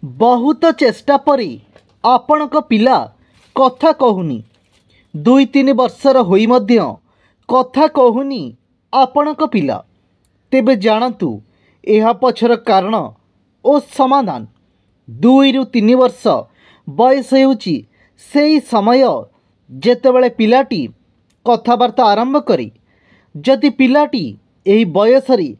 बहुत चेष्टा परी आपणक पिला कथा कहूनी 2-3 वर्षर होई मध्य कथा कहूनी आपणक पिला तेबे जानतु यह पछर कारण ओ समाधान। 2-3 वर्ष बयस हेउची सेई समय जेतेबेले पिलाटी कथबार्ता आरंभ करे। जदि पिलाटी एही बयसरी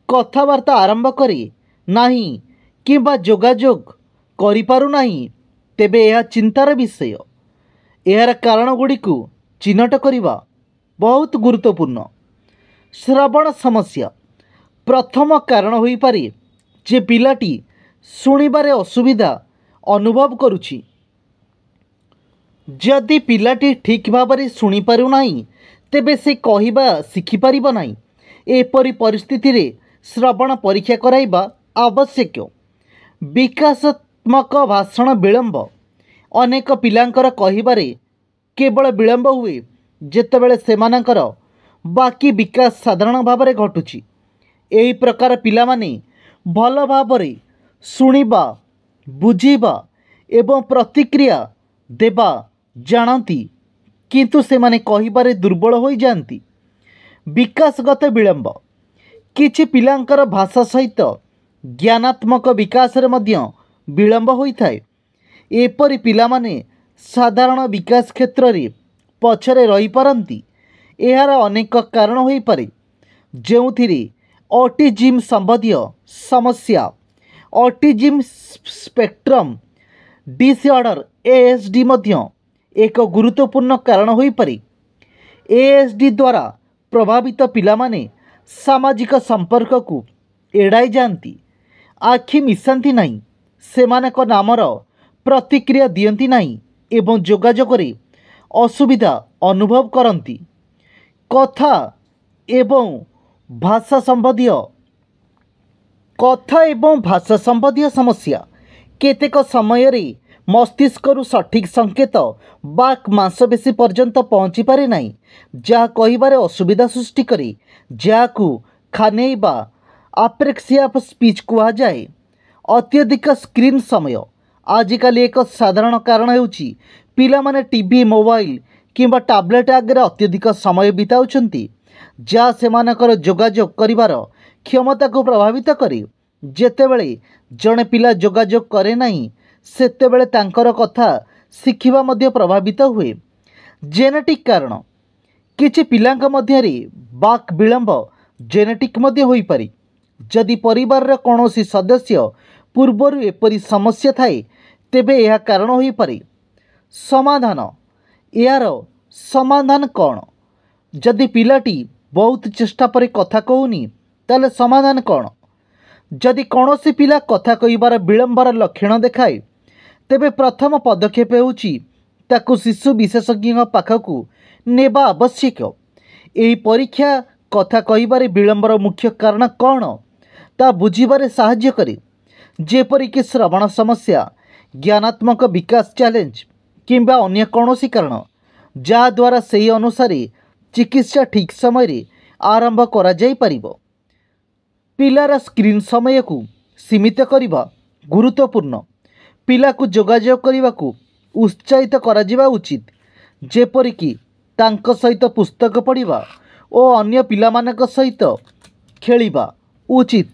कथबार्ता आरंभ करे नहीं किंबा जोगाजोग करि पारु नहीं तेबे यह चिंतार विषय। यार कारण गुड़ी को चिन्हट करवा बहुत गुरुत्वपूर्ण। श्रवण समस्या प्रथम कारण होई पारे जे पिलाटी शुणिबारे असुविधा अनुभव करुछि। जदि पिलाटी ठीक भाବରେ शुणी पारु नाही तेबे से कहिबा शिखि पारिबो नाही। एपरि परिस्थिति रे श्रवण परीक्षा कराइबा आवश्यक। विकासात्मक भाषण विलंब अनेक पिलांकर कहिबारे केवल विलंब हुए जेतेबेले सेमानंकर बाकी विकास साधारण भाବରେ घटुछि। एही प्रकार पिला माने भल भाବରେ शुणिबा बुझिबा एवं प्रतिक्रिया देबा जानती किंतु से माने कहिबारे दुर्बल हो जाती। विकासगत विलंब किछि पिलांकर भाषा सहित ज्ञानात्मक विकास रे मध्य विलंब होइथाय। एपरि पिलामाने साधारण विकास क्षेत्र रे पछरे रही पारंती। एहार अनेक कारण होई पारे जेउथिरे ऑटिज्म संबंधी समस्या ऑटिज्म स्पेक्ट्रम डिसऑर्डर एएसडी मध्य एक गुरुत्वपूर्ण कारण होई पारे। एएसडी द्वारा प्रभावित पिलामाने सामाजिक संपर्क को एड़ाई जाती, आखि मिसांती नहीं, सेमानक नामर प्रतिक्रिया दियंती नहीं एवं जोगाजोगरे असुविधा अनुभव करती। कथा एवं भाषा संबंधी समस्या केतेक समय रे मस्तिष्क सठिक संकेत बाक मांसपेशी पर्यंत पहुँची पारे नहीं, जहा कहिबारे असुविधा सृष्टि करे, जाकू खानेइबा आप्रेक्सिया ऑफ स्पीच कहा जाए। अत्यधिक स्क्रीन समय आजिकल एक साधारण कारण हेउची पिला माने टीवी मोबाइल किंबा टैबलेट आगे अत्यधिक समय बिताउछंती, जहा सेमानकर जोगाजोग करिवार क्षमता को प्रभावित करे। जेतेबेले जड़े पिला जोगाजोग करे नहीं सेतेबेले तांकर कथा शिखिबा मध्य प्रभावित हुए। जेनेटिक कारण किछि पिलांक मध्य रे बाक विलंब जेनेटिक मध्य होई पारे। जदि परिवार रे कोनोसी सदस्य पूर्वरु एपरि समस्या थाए तेबे यह कारण होई पारे। समाधान यार समाधान कौन? जदि पिलाटी बहुत चेष्टा पर कथा कहूनी ताले समाधान कौन? जदि कौनसी पिला कथा कहिबार विलंबर लक्षण देखाए तेबे प्रथम पदक्षेप हेउची ताकु शिशु विशेषज्ञ पाखकु नेबा आवश्यक। एही परीक्षा कथा कहिबारे विलंबर मुख्य कारण कौन ता बुझिबारे साहाय्य करे, जेपरिक श्रवण समस्या, ज्ञानात्मक विकास चैलेंज किंबा अन्य कौनसी कारण, जहा द्वारा सही अनुसार चिकित्सा ठीक समय रे आरंभ करा जाई परिबो। पिलार स्क्रीन समय को सीमित करवा गुरुत्वपूर्ण। पिला को जोगाजोग करने को उत्साहित करा जिबा उचित, जेपरिकी तांको सहित पुस्तक पढ़िबा और अन्य पिलामानक सहित खेलिबा उचित।